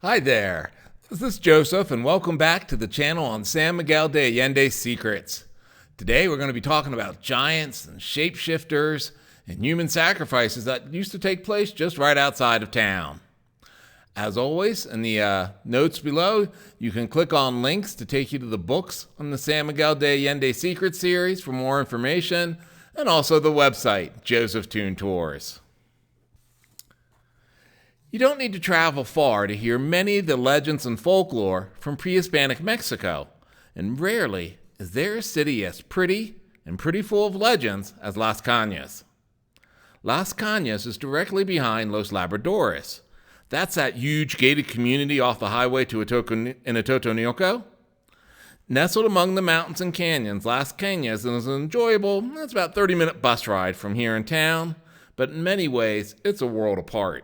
Hi there, this is Joseph and welcome back to the channel on San Miguel de Allende's Secrets. Today we're going to be talking about giants and shapeshifters and human sacrifices that used to take place just right outside of town. As always, in the notes below, you can click on links to take you to the books on the San Miguel de Allende Secrets series for more information, and also the website, Joseph Toone Tours. You don't need to travel far to hear many of the legends and folklore from pre-Hispanic Mexico, and rarely is there a city as pretty and pretty full of legends as Las Cañas. Las Cañas is directly behind Los Labradores. That's that huge gated community off the highway to Atotonilco. Nestled among the mountains and canyons, Las Cañas is enjoyable. It's about a 30-minute bus ride from here in town, but in many ways, it's a world apart.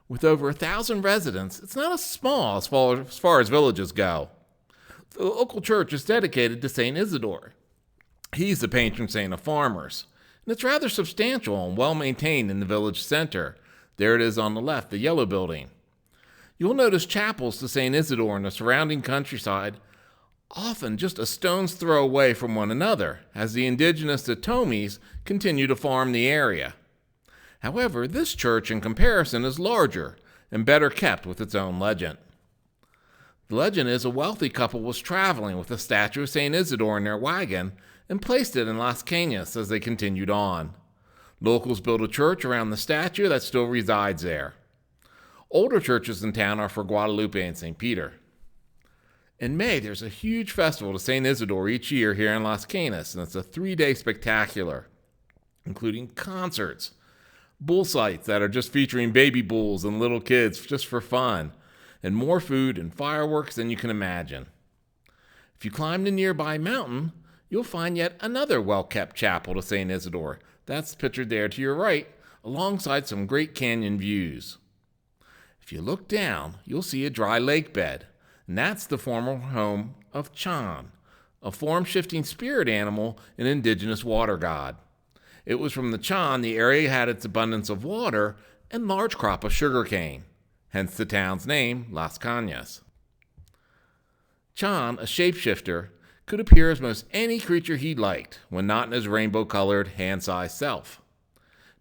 With over 1,000 residents, it's not as small as far as villages go. The local church is dedicated to St. Isidore. He's the patron saint of farmers, and it's rather substantial and well-maintained in the village center. There it is on the left, the yellow building. You'll notice chapels to St. Isidore in the surrounding countryside, often just a stone's throw away from one another, as the indigenous Totomis continue to farm the area. However, this church in comparison is larger and better kept with its own legend. The legend is a wealthy couple was traveling with a statue of St. Isidore in their wagon and placed it in Las Cañas as they continued on. Locals built a church around the statue that still resides there. Older churches in town are for Guadalupe and St. Peter. In May, there's a huge festival to St. Isidore each year here in Las Cañas, and it's a 3-day spectacular, including concerts, bull sites that are just featuring baby bulls and little kids just for fun, and more food and fireworks than you can imagine. If you climb the nearby mountain, you'll find yet another well-kept chapel to St. Isidore. That's pictured there to your right, alongside some great canyon views. If you look down, you'll see a dry lake bed, and that's the former home of Chan, a form-shifting spirit animal and indigenous water god. It was from the Chan the area had its abundance of water and large crop of sugarcane, hence the town's name, Las Cañas. Chan, a shapeshifter, could appear as most any creature he liked when not in his rainbow-colored, hand-sized self.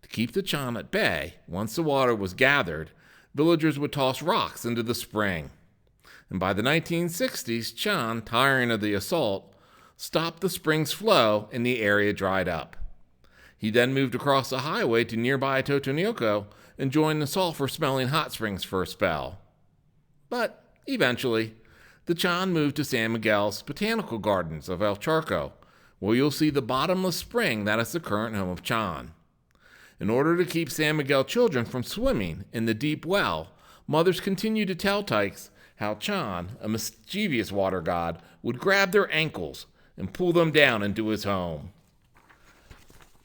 To keep the Chan at bay, once the water was gathered, villagers would toss rocks into the spring. And by the 1960s, Chan, tiring of the assault, stopped the spring's flow and the area dried up. He then moved across the highway to nearby Atotonilco and joined the sulfur-smelling hot springs for a spell. But eventually, the Chan moved to San Miguel's botanical gardens of El Charco, where you'll see the bottomless spring that is the current home of Chan. In order to keep San Miguel children from swimming in the deep well, mothers continued to tell tykes how Chan, a mischievous water god, would grab their ankles and pull them down into his home.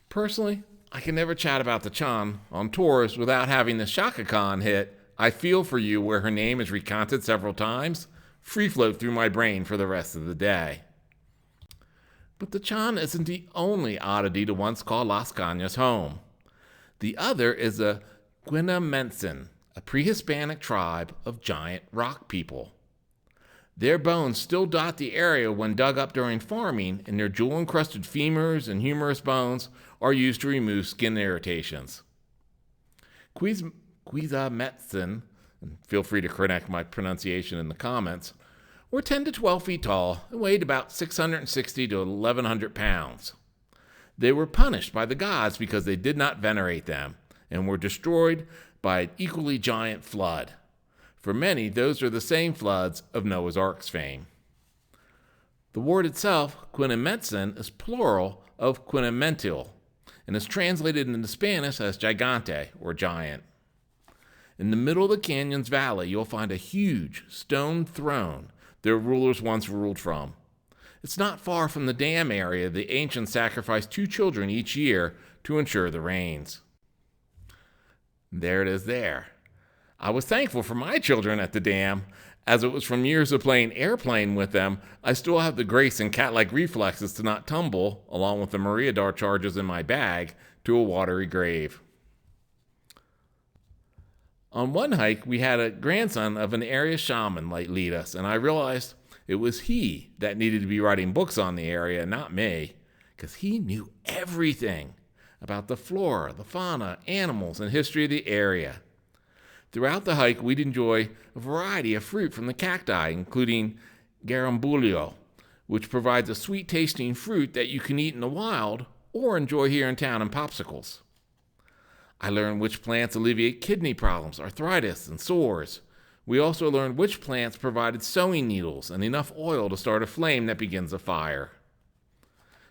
Personally, I can never chat about the Chan on tours without having the Shaka Khan hit "I Feel For You" where her name is recounted several times, free float through my brain for the rest of the day. But the Chan isn't the only oddity to once call Las Cañas home. The other is the Guinamentzin, a pre-Hispanic tribe of giant rock people. Their bones still dot the area when dug up during farming, and their jewel-encrusted femurs and humerus bones are used to remove skin irritations. Guinamentzin, and feel free to correct my pronunciation in the comments, were 10 to 12 feet tall and weighed about 660 to 1,100 pounds. They were punished by the gods because they did not venerate them and were destroyed by an equally giant flood. For many, those are the same floods of Noah's Ark's fame. The word itself, Guinamentzin, is plural of Guinamentil, and is translated into Spanish as gigante, or giant. In the middle of the canyon's valley, you'll find a huge stone throne their rulers once ruled from. It's not far from the dam area the ancients sacrificed 2 children each year to ensure the rains. There it is there. I was thankful for my children at the dam, as it was from years of playing airplane with them. I still have the grace and cat-like reflexes to not tumble, along with the Maria Dart charges in my bag, to a watery grave. On one hike, we had a grandson of an area shaman lead us, and I realized it was he that needed to be writing books on the area, not me, because he knew everything about the flora, the fauna, animals, and history of the area. Throughout the hike, we'd enjoy a variety of fruit from the cacti, including garambulio, which provides a sweet-tasting fruit that you can eat in the wild or enjoy here in town in popsicles. I learned which plants alleviate kidney problems, arthritis, and sores. We also learned which plants provided sewing needles and enough oil to start a flame that begins a fire.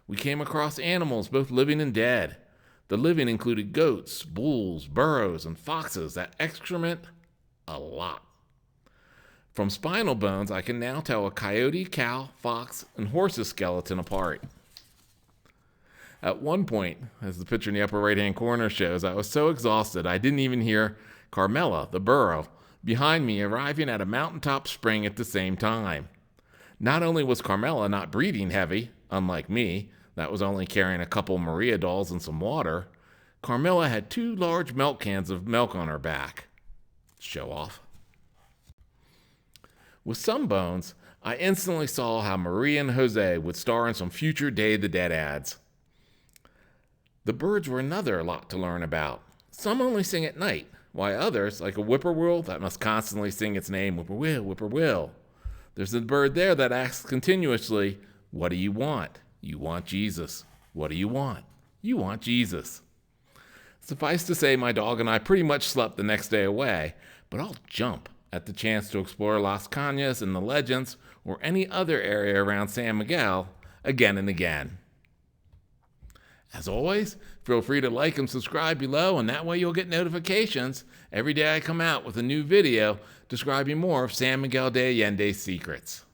We came across animals, both living and dead. The living included goats, bulls, burros, and foxes that excrement a lot. From spinal bones, I can now tell a coyote, cow, fox, and horse's skeleton apart. At one point, as the picture in the upper right-hand corner shows, I was so exhausted I didn't even hear Carmela, the burro, behind me arriving at a mountaintop spring at the same time. Not only was Carmela not breathing heavy, unlike me, that was only carrying a couple Maria dolls and some water, Carmela had 2 large milk cans of milk on her back. Show off. With some bones, I instantly saw how Maria and Jose would star in some future Day of the Dead ads. The birds were another lot to learn about. Some only sing at night, while others, like a whippoorwill that must constantly sing its name, whippoorwill, whippoorwill. There's a bird there that asks continuously, "What do you want? You want Jesus. What do you want? You want Jesus." Suffice to say, my dog and I pretty much slept the next day away, but I'll jump at the chance to explore Las Cañas and the Legends or any other area around San Miguel again and again. As always, feel free to like and subscribe below, and that way you'll get notifications every day I come out with a new video describing more of San Miguel de Allende's secrets.